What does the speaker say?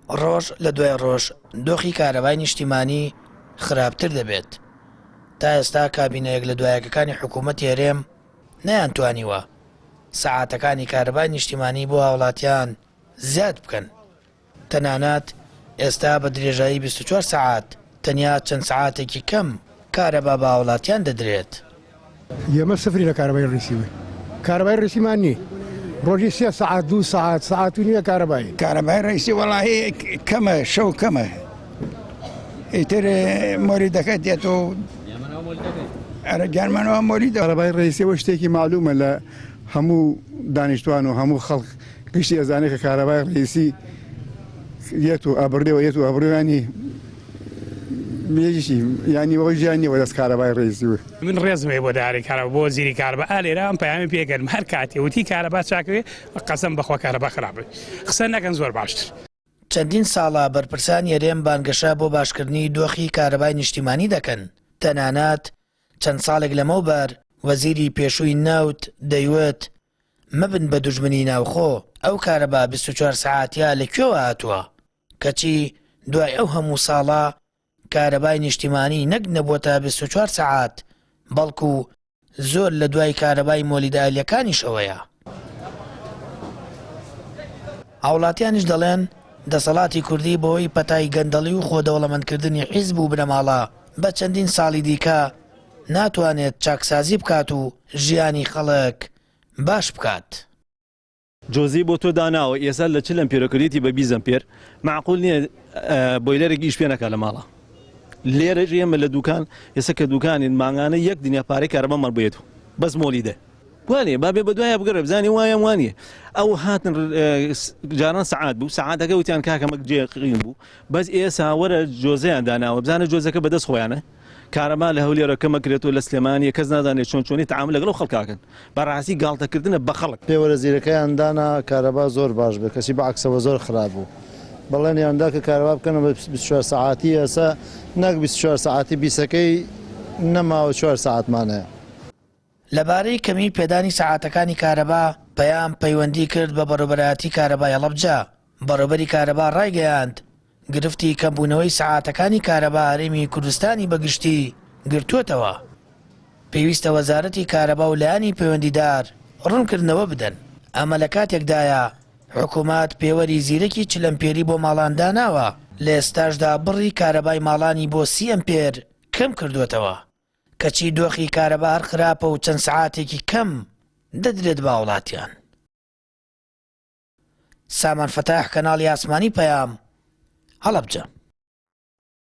ڕۆژ لە دوای ڕۆژ دۆخی کارەبای نیشتیمانی خراپتر دەبێت. تا ئێستا کابینەیەک لە دوایەکەکانی حکوومەت هێرێم نەیانتوانیوە سەعاتەکانی کارەبای نیشتیمانی بۆ هاوڵاتیان زیاد بکەن. تەنانەت ئێستا بە درێژایی 24 سەعات تەنیا چەند سەعاتێکی کەم کارەبا بە هاوڵاتیان دەدرێت. ئێمە سفری لە کارەبای ڕیسیوە. کارەبای ڕیسیمان نی. ڕۆژی 3 سەعات 2 سەعات سەعات و نیوە کارەبایی. کارەبای ڕیسی وەڵاهی کەمە شەو کەمە. ئیتر مۆریدەکە دێت و گیانمانەوە مۆریدە. کارەبای ڕیسیەوە شتێکی معلومە لە هەموو دانیشتوان و هەموو خەڵک گشتی ئەزانێت کە کارەبای ڕیسی یەت و ئەبڕێەوە یەت و ئەبڕێوانی مێژی ینی ئەوە ژیانیەوە دەست کارەبای ڕیسیوە. من ڕێزمێ بۆ داری کارەبا بۆ زیری کارەبا ئالێرە ئەم پەیامی پێکردم هەر کاتێ وتی کارەبا چاکەوێ قەسەم بەخوا کارەبا خراپە قسە نەکەن زۆر باشتر. چەندین ساڵە بەرپرسان هێرێم بانگەشە بۆ باشکردنی دۆخی کارەبای نیشتیمانی دەکەن. تەنانەت چەند ساڵێک لەمەوبەر وەزیری پێشووی نەوت دەیوت مەبن بە دوژمنی ناوخۆ ئەو کارەبا 24 سەعاتیا لەکوێوە هاتووە کەچی دوای ئەو هەموو ساڵە کارەبای نیشتیمانی نەک نەبووەتە 24 سەعات بەڵکو زۆر لە دوای کارەبای مۆلیدالیەکانیشەوەیە. هاوڵاتیانیش دەڵێن دەسەڵاتی کوردی بۆی پەتای گەندەڵی و خۆدەوڵەمەندکردنی حیزب و بنەماڵە بە چەندین ساڵی دیکە ناتوانێت چاکسازی بکات و ژیانی خەڵک باش بکات. جۆزی بۆ تۆ داناوە ئێستا لە چ لەم پێرەکەریتی بە 20 ئەمپێر معقول نییە بۆیلەرێکی ئیش پێ نەکات لە ماڵە. لێرە ئێمە لە دوکان ئێستا کە دوکانین مانگانە یەک دنیا پارەی کارەبامان بێت و بەس مۆلیدە وانێ با بێ بە دوایە بگەڕێ بزانانی وایە وانە ئەو هاتن جاران سەعات بوو سەعاتەکە وتیان کاکەمەک جێقین بوو بەس ئێستا وەرە جۆزەیان داناوە بزانە جۆزەکە بەدەست خۆیانە کارەما لە هەولێرەکەمە کرێتەوە لە سلێمانی کەس نازانێت چۆن چۆنی تەعامل لەگەڵ خەڵکاکەن بەڕاستی گاڵتەکردنە بە خەڵک. پێوەرە زیرەکەیان دانا کارەبا زۆر باش بێت کەسی بەعکسەوە زۆر خراپ بوو بەڵێن یاندا کە کارەبا بکەنە بە 24 سەعاتی ئێستا نەک 24 سەعاتی بیسەکەی نەماوە 4 سەعاتمانەیە. لەبارەی کەمی پێدانی سەعاتەکانی کارەبا پەیام پەیوەندی کرد بە بەڕێوەبەرایەتی کارەبای هەڵەبجە. بەڕێوەبەری کارەبا ڕایگەیاند گرفتی کەمبوونەوەی سەعاتەکانی کارەبا هەرێمی کوردستانی بەگشتی گرتووەتەوە. پێویستە وەزارەتی کارەبا و لایانی پەیوەندیدار ڕوونکردنەوە بدەن. ئەمە لە کاتێکدایە حکوومەت پێوەری زیرەکی 40 ئەمپێری بۆ ماڵان داناوە لە ئێستاشدا بڕی کارەبای ماڵانی بۆ 30 ئەمپێر کەم کردوێتەوە کەچی دۆخی کارەبا هەر خراپە و چەند سەعاتێکی کەم دەدرێت بە وڵاتیان. سامان فەتاح کەناڵی ئاسمانی پەیام هەڵەبجە.